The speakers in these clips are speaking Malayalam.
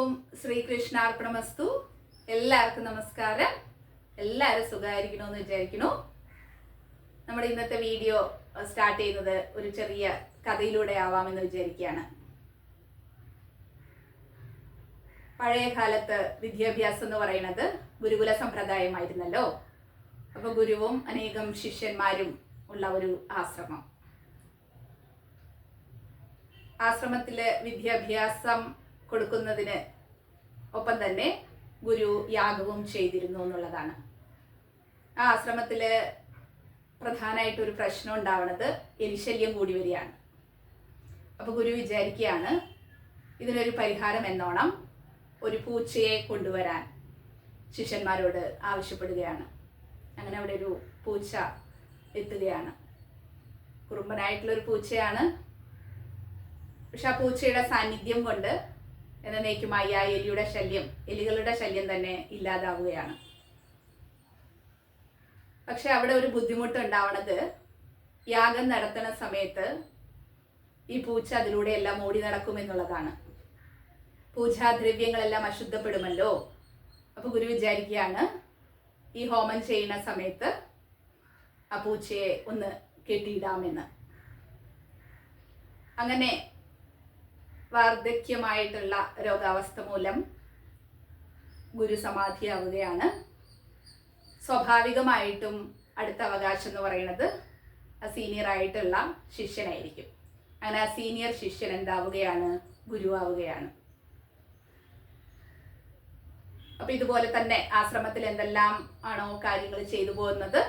ഓം ശ്രീകൃഷ്ണാർപ്പണമസ്തു. എല്ലാവർക്കും നമസ്കാരം. എല്ലാവരും സുഖമായിരിക്കണമെന്ന് വിചാരിക്കുന്നു. നമ്മുടെ ഇന്നത്തെ വീഡിയോ സ്റ്റാർട്ട് ചെയ്യുന്നത് ഒരു ചെറിയ കഥയിലൂടെ ആവാമെന്ന് വിചാരിക്കുകയാണ്. പഴയ കാലത്ത് വിദ്യാഭ്യാസം എന്ന് പറയുന്നത് ഗുരുകുല സമ്പ്രദായമായിരുന്നല്ലോ. അപ്പോൾ ഗുരുവും അനേകം ശിഷ്യന്മാരും ഉള്ള ഒരു ആശ്രമം. ആശ്രമത്തിലെ വിദ്യാഭ്യാസം കൊടുക്കുന്നതിന് ഒപ്പം തന്നെ ഗുരു യാഗവും ചെയ്തിരുന്നു എന്നുള്ളതാണ്. ആ ആശ്രമത്തിൽ പ്രധാനമായിട്ടൊരു പ്രശ്നം ഉണ്ടാവുന്നത് എലിശല്യം കൂടി വരികയാണ്. അപ്പോൾ ഗുരു വിചാരിക്കുകയാണ് ഇതിനൊരു പരിഹാരം എന്നോണം ഒരു പൂച്ചയെ കൊണ്ടുവരാൻ ശിഷ്യന്മാരോട് ആവശ്യപ്പെടുകയാണ്. അങ്ങനെ അവിടെ ഒരു പൂച്ച എത്തുകയാണ്. കുറുമ്പനായിട്ടുള്ളൊരു പൂച്ചയാണ്. പക്ഷെ ആ പൂച്ചയുടെ സാന്നിധ്യം കൊണ്ട് എന്നേക്കുമായി ആ എലികളുടെ ശല്യം തന്നെ ഇല്ലാതാവുകയാണ്. പക്ഷെ അവിടെ ഒരു ബുദ്ധിമുട്ട് ഉണ്ടാവണത് യാഗം നടത്തുന്ന സമയത്ത് ഈ പൂച്ച അതിലൂടെ എല്ലാം ഓടി നടക്കുമെന്നുള്ളതാണ്. പൂജാദ്രവ്യങ്ങളെല്ലാം അശുദ്ധപ്പെടുമല്ലോ. അപ്പൊ ഗുരു വിചാരിക്കുകയാണ് ഈ ഹോമം ചെയ്യുന്ന സമയത്ത് ആ പൂച്ചയെ ഒന്ന് കെട്ടിയിടാമെന്ന്. അങ്ങനെ വാർദ്ധക്യമായിട്ടുള്ള രോഗാവസ്ഥ മൂലം ഗുരു സമാധിയാവുകയാണ്. സ്വാഭാവികമായിട്ടും അടുത്ത അവകാശം എന്ന് പറയുന്നത് ആ സീനിയർ ആയിട്ടുള്ള ശിഷ്യനായിരിക്കും. അങ്ങനെ ആ സീനിയർ ശിഷ്യൻ എന്താവുകയാണ്? ഗുരുവാവുകയാണ്. അപ്പൊ ഇതുപോലെ തന്നെ ആശ്രമത്തിൽ എന്തെല്ലാം ആണോ കാര്യങ്ങൾ ചെയ്തു പോകുന്നത്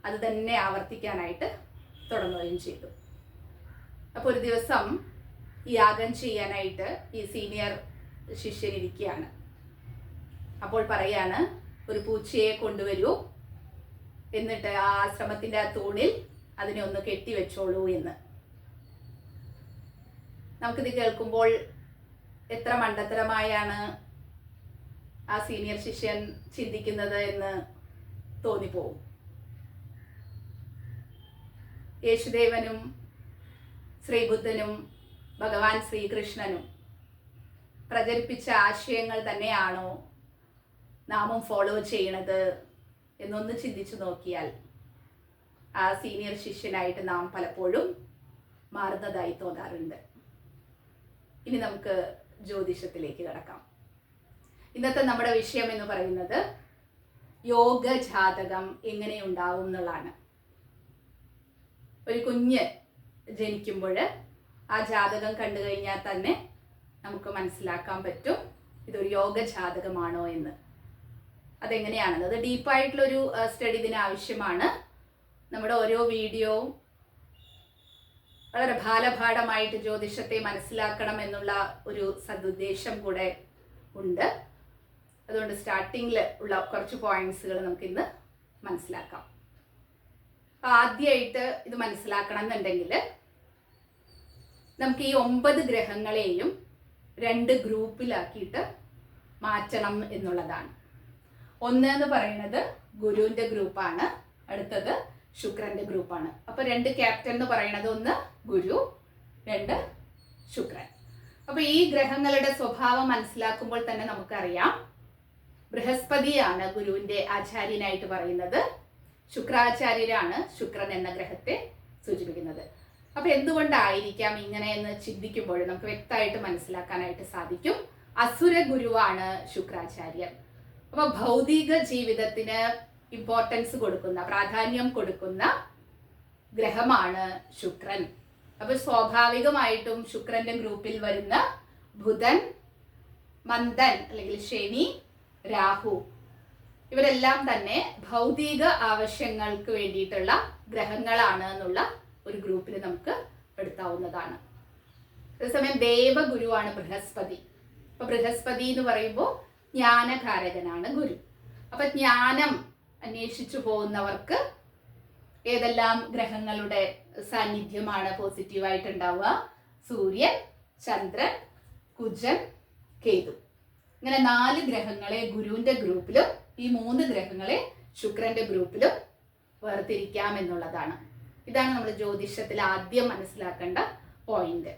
അത് തന്നെ ആവർത്തിക്കാനായിട്ട് തുടങ്ങുകയും ചെയ്തു. അപ്പൊ ഒരു ദിവസം യാഗം ചെയ്യാനായിട്ട് ഈ സീനിയർ ശിഷ്യൻ ഇരിക്കുകയാണ്. അപ്പോൾ പറയാണ്, ഒരു പൂച്ചയെ കൊണ്ടുവരൂ, എന്നിട്ട് ആ ആശ്രമത്തിന്റെ ആ തൂണിൽ അതിനെ ഒന്ന് കെട്ടിവെച്ചോളൂ എന്ന്. നമുക്കിത് കേൾക്കുമ്പോൾ എത്ര മണ്ടത്തരമായാണ് ആ സീനിയർ ശിഷ്യൻ ചിന്തിക്കുന്നത് എന്ന് തോന്നിപ്പോവും. യേശുദേവനും ശ്രീബുദ്ധനും ഭഗവാൻ ശ്രീകൃഷ്ണനും പ്രചരിപ്പിച്ച ആശയങ്ങൾ തന്നെയാണോ നാമും ഫോളോ ചെയ്യണത് എന്നൊന്ന് ചിന്തിച്ചു നോക്കിയാൽ ആ സീനിയർ ശിഷ്യനായിട്ട് നാം പലപ്പോഴും മാറുന്നതായി തോന്നാറുണ്ട്. ഇനി നമുക്ക് ജ്യോതിഷത്തിലേക്ക് കടക്കാം. ഇന്നത്തെ നമ്മുടെ വിഷയം എന്ന് പറയുന്നത് യോഗജാതകം എങ്ങനെയുണ്ടാവും എന്നുള്ളതാണ്. ഒരു കുഞ്ഞ് ജനിക്കുമ്പോൾ ആ ജാതകം കണ്ടു കഴിഞ്ഞാൽ തന്നെ നമുക്ക് മനസ്സിലാക്കാൻ പറ്റും ഇതൊരു യോഗജാതകമാണോ എന്ന്. അതെങ്ങനെയാണെന്ന്, അത് ഡീപ്പായിട്ടുള്ളൊരു സ്റ്റഡി ഇതിന് ആവശ്യമാണ്. നമ്മുടെ ഓരോ വീഡിയോവും വളരെ ബാലപാഠമായിട്ട് ജ്യോതിഷത്തെ മനസ്സിലാക്കണം എന്നുള്ള ഒരു സദുദ്ദേശം കൂടെ ഉണ്ട്. അതുകൊണ്ട് സ്റ്റാർട്ടിങ്ങിൽ ഉള്ള കുറച്ച് പോയിന്റ്സുകൾ നമുക്കിന്ന് മനസ്സിലാക്കാം. ആദ്യമായിട്ട് ഇത് മനസ്സിലാക്കണം എന്നുണ്ടെങ്കിൽ നമുക്ക് ഈ 9 ഗ്രഹങ്ങളെയും 2 ഗ്രൂപ്പിലാക്കിയിട്ട് മാറ്റണം എന്നുള്ളതാണ്. ഒന്ന് എന്ന് പറയുന്നത് ഗുരുവിന്റെ ഗ്രൂപ്പാണ്, അടുത്തത് ശുക്രന്റെ ഗ്രൂപ്പാണ്. അപ്പൊ 2 ക്യാപ്റ്റൻ എന്ന് പറയുന്നത് ഒന്ന് ഗുരു, 2 ശുക്രൻ. അപ്പൊ ഈ ഗ്രഹങ്ങളുടെ സ്വഭാവം മനസ്സിലാക്കുമ്പോൾ തന്നെ നമുക്കറിയാം ബൃഹസ്പതിയാണ് ഗുരുവിന്റെ ആചാര്യനായിട്ട് പറയുന്നത്, ശുക്രാചാര്യരാണ് ശുക്രൻ എന്ന ഗ്രഹത്തെ സൂചിപ്പിക്കുന്നത്. അപ്പൊ എന്തുകൊണ്ടായിരിക്കാം ഇങ്ങനെ എന്ന് ചിന്തിക്കുമ്പോൾ നമുക്ക് വ്യക്തമായിട്ട് മനസ്സിലാക്കാനായിട്ട് സാധിക്കും. അസുര ഗുരുവാണ് ശുക്രാചാര്യൻ. അപ്പൊ ഭൗതിക ജീവിതത്തിന് ഇമ്പോർട്ടൻസ് കൊടുക്കുന്ന, പ്രാധാന്യം കൊടുക്കുന്ന ഗ്രഹമാണ് ശുക്രൻ. അപ്പൊ സ്വാഭാവികമായിട്ടും ശുക്രന്റെ ഗ്രൂപ്പിൽ വരുന്ന ബുധൻ, മന്ദൻ അല്ലെങ്കിൽ ശനി, രാഹു ഇവരെല്ലാം തന്നെ ഭൗതിക ആവശ്യങ്ങൾക്ക് വേണ്ടിയിട്ടുള്ള ഗ്രഹങ്ങളാണ് എന്നുള്ള ഒരു ഗ്രൂപ്പിൽ നമുക്ക് എടുത്താവുന്നതാണ്. അതേസമയം ദേവഗുരുവാണ് ബൃഹസ്പതി. അപ്പൊ ബൃഹസ്പതി എന്ന് പറയുമ്പോൾ ജ്ഞാനകാരകനാണ് ഗുരു. അപ്പൊ ജ്ഞാനം അന്വേഷിച്ചു പോകുന്നവർക്ക് ഏതെല്ലാം ഗ്രഹങ്ങളുടെ സാന്നിധ്യമാണ് പോസിറ്റീവായിട്ട് ഉണ്ടാവുക? സൂര്യൻ, ചന്ദ്രൻ, കുജൻ, കേതു. ഇങ്ങനെ 4 ഗ്രഹങ്ങളെ ഗുരുവിന്റെ ഗ്രൂപ്പിലും ഈ 3 ഗ്രഹങ്ങളെ ശുക്രന്റെ ഗ്രൂപ്പിലും വേർതിരിക്കാം എന്നുള്ളതാണ്. ഇതാണ് നമ്മൾ ജ്യോതിഷത്തിൽ ആദ്യം മനസ്സിലാക്കേണ്ട പോയിന്റ്.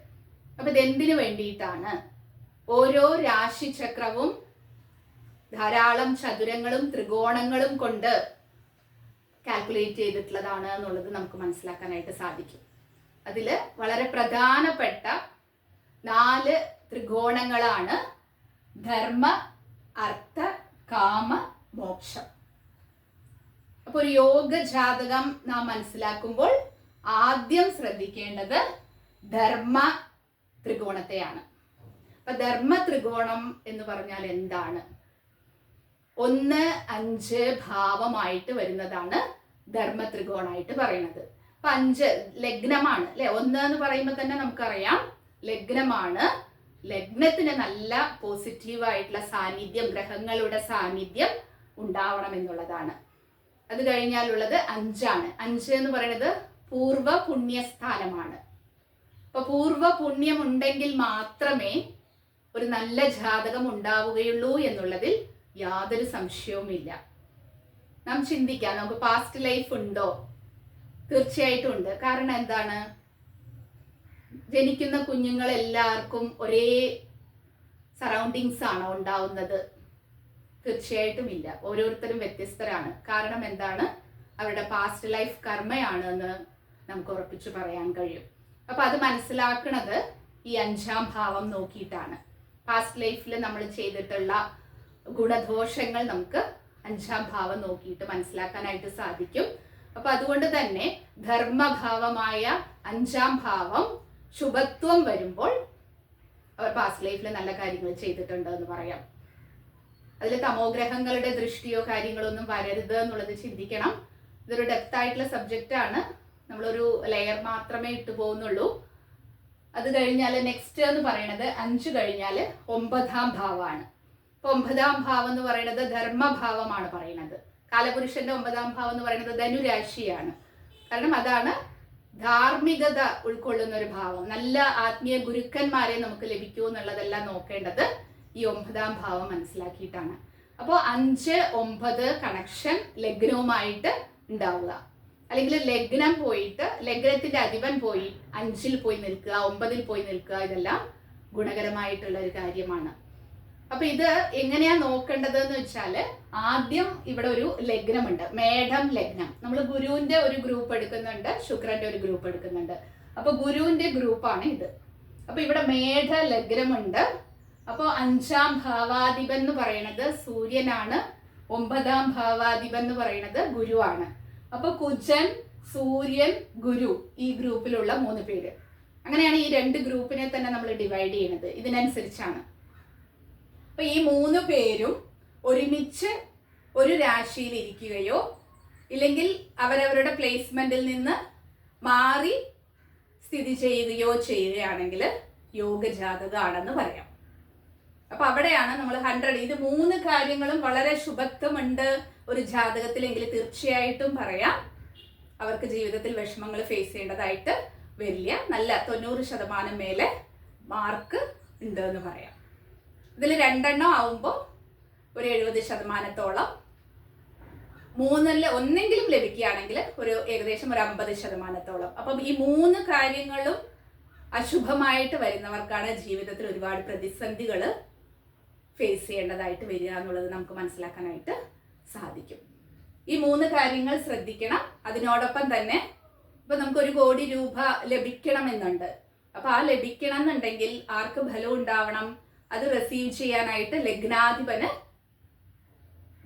അപ്പൊ ഇതെന്തിനു വേണ്ടിയിട്ടാണ് ഓരോ രാശിചക്രവും ധാരാളം ചതുരങ്ങളും ത്രികോണങ്ങളും കൊണ്ട് കാൽക്കുലേറ്റ് ചെയ്തിട്ടുള്ളതാണ് എന്നുള്ളത് നമുക്ക് മനസ്സിലാക്കാനായിട്ട് സാധിക്കും. അതിൽ വളരെ പ്രധാനപ്പെട്ട 4 ത്രികോണങ്ങളാണ് ധർമ്മ, അർത്ഥ, കാമ, മോക്ഷം. അപ്പോൾ ഒരു യോഗ ജാതകം നാം മനസ്സിലാക്കുമ്പോൾ ആദ്യം ശ്രദ്ധിക്കേണ്ടത് ധർമ്മ ത്രികോണത്തെയാണ്. അപ്പൊ ധർമ്മ ത്രികോണം എന്ന് പറഞ്ഞാൽ എന്താണ്? 1, 5 ഭാവമായിട്ട് വരുന്നതാണ് ധർമ്മ ത്രികോണമായിട്ട് പറയുന്നത്. അപ്പൊ 5 ലഗ്നമാണ് അല്ലെ. 1 എന്ന് പറയുമ്പോൾ തന്നെ നമുക്കറിയാം ലഗ്നമാണ്. ലഗ്നത്തിന് നല്ല പോസിറ്റീവായിട്ടുള്ള സാന്നിധ്യം, ഗ്രഹങ്ങളുടെ സാന്നിധ്യം ഉണ്ടാവണം എന്നുള്ളതാണ്. അത് കഴിഞ്ഞാലുള്ളത് 5 ആണ്. 5 എന്ന് പറയുന്നത് പൂർവ്വ പുണ്യസ്ഥാനമാണ്. അപ്പൊ പൂർവ്വ പുണ്യം ഉണ്ടെങ്കിൽ മാത്രമേ ഒരു നല്ല ജാതകം ഉണ്ടാവുകയുള്ളൂ എന്നുള്ളതിൽ യാതൊരു സംശയവുമില്ല. നാം ചിന്തിക്കാം, നമുക്ക് പാസ്റ്റ് ലൈഫ് ഉണ്ടോ? തീർച്ചയായിട്ടും ഉണ്ട്. കാരണം എന്താണ്? ജനിക്കുന്ന കുഞ്ഞുങ്ങൾ എല്ലാവർക്കും ഒരേ സറൗണ്ടിങ്സ് ആണോ ഉണ്ടാവുന്നത്? തീർച്ചയായിട്ടും ഇല്ല. ഓരോരുത്തരും വ്യത്യസ്തരാണ്. കാരണം എന്താണ്? അവരുടെ പാസ്റ്റ് ലൈഫ് കർമ്മയാണ് എന്ന് നമുക്ക് ഉറപ്പിച്ചു പറയാൻ കഴിയും. അപ്പൊ അത് മനസ്സിലാക്കുന്നത് ഈ 5ാം ഭാവം നോക്കിയിട്ടാണ്. പാസ്റ്റ് ലൈഫിൽ നമ്മൾ ചെയ്തിട്ടുള്ള ഗുണദോഷങ്ങൾ നമുക്ക് 5ാം ഭാവം നോക്കിയിട്ട് മനസ്സിലാക്കാനായിട്ട് സാധിക്കും. അപ്പൊ അതുകൊണ്ട് തന്നെ ധർമ്മഭാവമായ 5ാം ഭാവം ശുഭത്വം വരുമ്പോൾ അവർ പാസ്റ്റ് ലൈഫിൽ നല്ല കാര്യങ്ങൾ ചെയ്തിട്ടുണ്ട് എന്ന് പറയാം. അതിൽ തമോഗ്രഹങ്ങളുടെ ദൃഷ്ടിയോ കാര്യങ്ങളോ ഒന്നും വരരുത് എന്നുള്ളത് ചിന്തിക്കണം. ഇതൊരു ഡെപ്ത് ആയിട്ടുള്ള സബ്ജക്റ്റ് ആണ്. നമ്മളൊരു ലെയർ മാത്രമേ ഇട്ടു പോകുന്നുള്ളൂ. അത് കഴിഞ്ഞാൽ നെക്സ്റ്റ് എന്ന് പറയുന്നത് 5 കഴിഞ്ഞാൽ 9ാം ഭാവമാണ്. അപ്പൊ 9ാം ഭാവം എന്ന് പറയുന്നത് ധർമ്മഭാവമാണ് പറയുന്നത്. കാലപുരുഷന്റെ 9ാം ഭാവം എന്ന് പറയുന്നത് ധനുരാശിയാണ്. കാരണം അതാണ് ധാർമ്മികത ഉൾക്കൊള്ളുന്ന ഒരു ഭാവം. നല്ല ആത്മീയ ഗുരുക്കന്മാരെ നമുക്ക് ലഭിക്കൂ എന്നുള്ളതെല്ലാം നോക്കേണ്ടത് ഈ 9ാം ഭാവം മനസ്സിലാക്കിയിട്ടാണ്. അപ്പോൾ 5, 9 കണക്ഷൻ ലഗ്നവുമായിട്ട് ഉണ്ടാവുക. അല്ലെങ്കിൽ ലഗ്നം പോയിട്ട് ലഗ്നത്തിന്റെ അധിപൻ പോയി 5ൽ പോയി നിൽക്കുക, 9ൽ പോയി നിൽക്കുക, ഇതെല്ലാം ഗുണകരമായിട്ടുള്ള ഒരു കാര്യമാണ്. അപ്പൊ ഇത് എങ്ങനെയാ നോക്കേണ്ടത് എന്ന് വെച്ചാല്, ആദ്യം ഇവിടെ ഒരു ലഗ്നമുണ്ട്, മേഢം ലഗ്നം. നമ്മൾ ഗുരുവിന്റെ ഒരു ഗ്രൂപ്പ് എടുക്കുന്നുണ്ട്, ശുക്രന്റെ ഒരു ഗ്രൂപ്പ് എടുക്കുന്നുണ്ട്. അപ്പൊ ഗുരുവിന്റെ ഗ്രൂപ്പാണ് ഇത്. അപ്പൊ ഇവിടെ മേഢ ലഗ്നമുണ്ട്. അപ്പൊ 5ാം ഭാവാധിപൻ എന്ന് പറയുന്നത് സൂര്യനാണ്. 9ാം ഭാവാധിപൻ എന്ന് പറയുന്നത് ഗുരുവാണ്. അപ്പൊ കുജൻ, സൂര്യൻ, ഗുരു, ഈ ഗ്രൂപ്പിലുള്ള 3 പേര്. അങ്ങനെയാണ് ഈ 2 ഗ്രൂപ്പിനെ തന്നെ നമ്മൾ ഡിവൈഡ് ചെയ്യുന്നത്. ഇതിനനുസരിച്ചാണ്. അപ്പൊ ഈ 3 പേരും ഒരുമിച്ച് ഒരു രാശിയിൽ ഇരിക്കുകയോ ഇല്ലെങ്കിൽ അവരവരുടെ പ്ലേസ്മെന്റിൽ നിന്ന് മാറി സ്ഥിതി ചെയ്യുകയോ ചെയ്യുകയാണെങ്കിൽ യോഗജാതകമാണെന്ന് പറയാം. അപ്പൊ അവിടെയാണ് നമ്മൾ 100. ഇത് 3 കാര്യങ്ങളും വളരെ ശുഭത്വമുണ്ട് ഒരു ജാതകത്തിലെങ്കിൽ തീർച്ചയായിട്ടും പറയാം അവർക്ക് ജീവിതത്തിൽ വിഷമങ്ങൾ ഫേസ് ചെയ്യേണ്ടതായിട്ട് വരില്ല. നല്ല 90% മേലെ മാർക്ക് ഉണ്ട് എന്ന് പറയാം. ഇതിൽ 2 ആവുമ്പോൾ ഒരു 70%, 3ൽ ഒന്നെങ്കിലും ലഭിക്കുകയാണെങ്കിൽ ഒരു ഏകദേശം ഒരു 50%. അപ്പം ഈ 3 കാര്യങ്ങളും അശുഭമായിട്ട് വരുന്നവർക്കാണ് ജീവിതത്തിൽ ഒരുപാട് പ്രതിസന്ധികൾ ഫേസ് ചെയ്യേണ്ടതായിട്ട് വരിക എന്നുള്ളത് നമുക്ക് മനസ്സിലാക്കാനായിട്ട് സാധിക്കും. ഈ 3 കാര്യങ്ങൾ ശ്രദ്ധിക്കണം. അതിനോടൊപ്പം തന്നെ ഇപ്പൊ നമുക്ക് 1 കോടി രൂപ ലഭിക്കണമെന്നുണ്ട്. അപ്പൊ ആ ലഭിക്കണം എന്നുണ്ടെങ്കിൽ ആർക്ക് ഫലം ഉണ്ടാവണം? അത് റിസീവ് ചെയ്യാനായിട്ട് ലഗ്നാധിപന്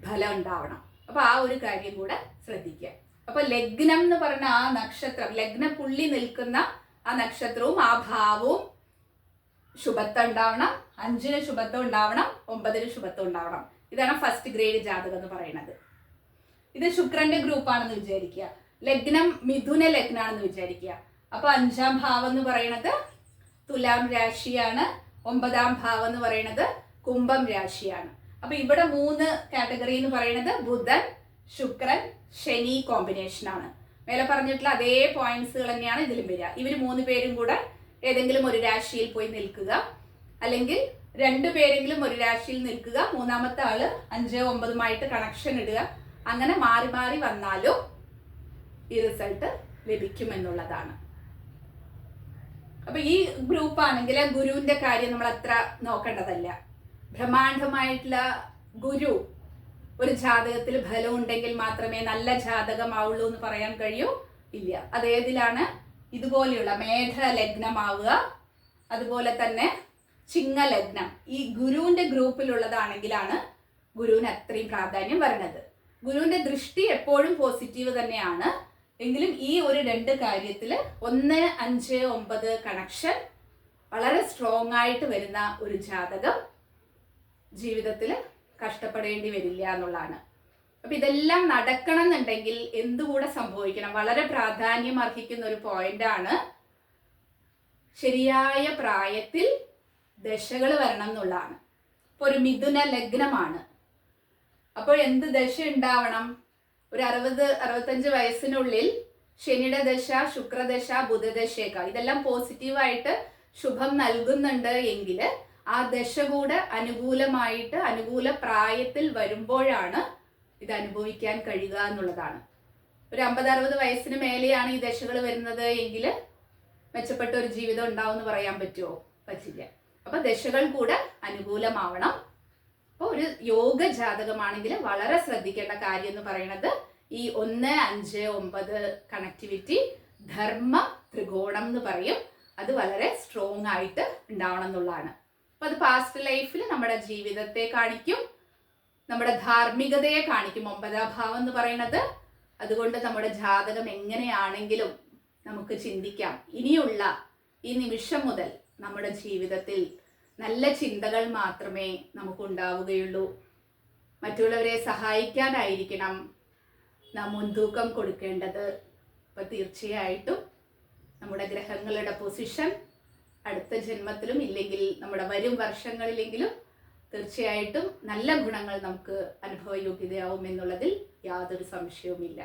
ഫലം ഉണ്ടാവണം. അപ്പൊ ആ ഒരു കാര്യം കൂടെ ശ്രദ്ധിക്കുക. അപ്പൊ ലഗ്നം എന്ന് പറഞ്ഞ ആ നക്ഷത്രം, ലഗ്ന പുള്ളി നിൽക്കുന്ന ആ നക്ഷത്രവും ആ ഭാവവും ശുഭത്വം ഉണ്ടാവണം. 5ന് ശുഭത്വം ഉണ്ടാവണം, 9ന് ശുഭത്വം ഉണ്ടാവണം. ഇതാണ് ഫസ്റ്റ് ഗ്രേഡ് ജാതകം എന്ന് പറയുന്നത്. ഇത് ശുക്രന്റെ ഗ്രൂപ്പാണെന്ന് വിചാരിക്കുക. ലഗ്നം മിഥുന ലഗ്നാണെന്ന് വിചാരിക്കുക. അപ്പൊ 5ാം ഭാവം എന്ന് പറയുന്നത് തുലാം രാശിയാണ്. 9ാം ഭാവം എന്ന് പറയുന്നത് കുംഭം രാശിയാണ്. അപ്പൊ ഇവിടെ 3 കാറ്റഗറി എന്ന് പറയുന്നത് ബുധൻ, ശുക്രൻ, ശനി കോമ്പിനേഷൻ ആണ്. മേലെ പറഞ്ഞിട്ടുള്ള അതേ പോയിന്റ്സുകൾ തന്നെയാണ് ഇതിലും വരിക. ഇവർ 3 പേരും കൂടെ ഏതെങ്കിലും ഒരു രാശിയിൽ പോയി നിൽക്കുക, അല്ലെങ്കിൽ 2 പേരെങ്കിലും ഒരു രാശിയിൽ നിൽക്കുക, 3ാമത്തെ ആള് 5, 9 കണക്ഷൻ ഇടുക. അങ്ങനെ മാറി മാറി വന്നാലും ഈ റിസൾട്ട് ലഭിക്കുമെന്നുള്ളതാണ്. അപ്പൊ ഈ ഗ്രൂപ്പ് ആണെങ്കിൽ ഗുരുവിന്റെ കാര്യം നമ്മൾ അത്ര നോക്കേണ്ടതല്ല. ബ്രഹ്മാണ്ഡമായിട്ടുള്ള ഗുരു ഒരു ജാതകത്തിൽ ഫലം ഉണ്ടെങ്കിൽ മാത്രമേ നല്ല ജാതകമാവുള്ളൂ എന്ന് പറയാൻ കഴിയൂ? ഇല്ല. അതേതിലാണ്? ഇതുപോലെയുള്ള മേഘ ലഗ്നമാവുക, അതുപോലെ തന്നെ ചിങ്ങ ലഗ്നം, ഈ ഗുരുവിന്റെ ഗ്രൂപ്പിലുള്ളതാണെങ്കിലാണ് ഗുരുവിന് അത്രയും പ്രാധാന്യം വരുന്നത്. ഗുരുവിന്റെ ദൃഷ്ടി എപ്പോഴും പോസിറ്റീവ് തന്നെയാണ്. എങ്കിലും ഈ ഒരു 2 കാര്യത്തിൽ 1, 5, 9 കണക്ഷൻ വളരെ സ്ട്രോങ് ആയിട്ട് വരുന്ന ഒരു ജാതകം ജീവിതത്തിൽ കഷ്ടപ്പെടേണ്ടി വരില്ല എന്നുള്ളതാണ്. അപ്പൊ ഇതെല്ലാം നടക്കണം എന്നുണ്ടെങ്കിൽ എന്തുകൂടെ സംഭവിക്കണം? വളരെ പ്രാധാന്യം അർഹിക്കുന്ന ഒരു പോയിന്റാണ് ശരിയായ പ്രായത്തിൽ ദശകൾ വരണം എന്നുള്ളതാണ്. ഇപ്പൊ ഒരു മിഥുന ലഗ്നമാണ്, അപ്പോൾ എന്ത് ദശ ഉണ്ടാവണം? ഒരു 60-65 വയസ്സിനുള്ളിൽ ശനിയുടെ ദശ, ശുക്രദശ, ബുധദശയൊക്കെ ഇതെല്ലാം പോസിറ്റീവായിട്ട് ശുഭം നൽകുന്നുണ്ട് എങ്കിൽ ആ ദശ കൂടെ അനുകൂലമായിട്ട് അനുകൂല പ്രായത്തിൽ വരുമ്പോഴാണ് ഇത് അനുഭവിക്കാൻ കഴിയുക എന്നുള്ളതാണ്. ഒരു 50-60 വയസ്സിന് മേലെയാണ് ഈ ദശകൾ വരുന്നത് എങ്കിൽ മെച്ചപ്പെട്ട ഒരു ജീവിതം ഉണ്ടാവും എന്ന് പറയാൻ പറ്റുമോ? പറ്റില്ല. അപ്പൊ ദശകൾ കൂടെ അനുകൂലമാവണം. അപ്പോൾ ഒരു യോഗ ജാതകമാണെങ്കിൽ വളരെ ശ്രദ്ധിക്കേണ്ട കാര്യം എന്ന് പറയുന്നത് ഈ 1, 5, 9 കണക്ടിവിറ്റി ധർമ്മ ത്രികോണം എന്ന് പറയും. അത് വളരെ സ്ട്രോങ് ആയിട്ട് ഉണ്ടാവണം എന്നുള്ളതാണ്. അപ്പൊ അത് പാസ്റ്റ് ലൈഫിൽ നമ്മുടെ ജീവിതത്തെ കാണിക്കും, നമ്മുടെ ധാർമ്മികതയെ കാണിക്കും 9ാം ഭാവം എന്ന് പറയുന്നത്. അതുകൊണ്ട് നമ്മുടെ ജാതകം എങ്ങനെയാണെങ്കിലും നമുക്ക് ചിന്തിക്കാം, ഇനിയുള്ള ഈ നിമിഷം മുതൽ നമ്മുടെ ജീവിതത്തിൽ നല്ല ചിന്തകൾ മാത്രമേ നമുക്കുണ്ടാവുകയുള്ളൂ. മറ്റുള്ളവരെ സഹായിക്കാനായിരിക്കണം നാം മുൻതൂക്കം കൊടുക്കേണ്ടത്. അപ്പം തീർച്ചയായിട്ടും നമ്മുടെ ഗ്രഹങ്ങളുടെ പൊസിഷൻ അടുത്ത ജന്മത്തിലും ഇല്ലെങ്കിൽ നമ്മുടെ വരും വർഷങ്ങളിലെങ്കിലും തീർച്ചയായിട്ടും നല്ല ഗുണങ്ങൾ നമുക്ക് അനുഭവയോഗ്യതയാവും എന്നുള്ളതിൽ യാതൊരു സംശയവുമില്ല.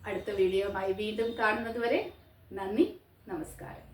അടുത്ത വീഡിയോയുമായി വീണ്ടും കാണുന്നത് വരെ നന്ദി, നമസ്കാരം.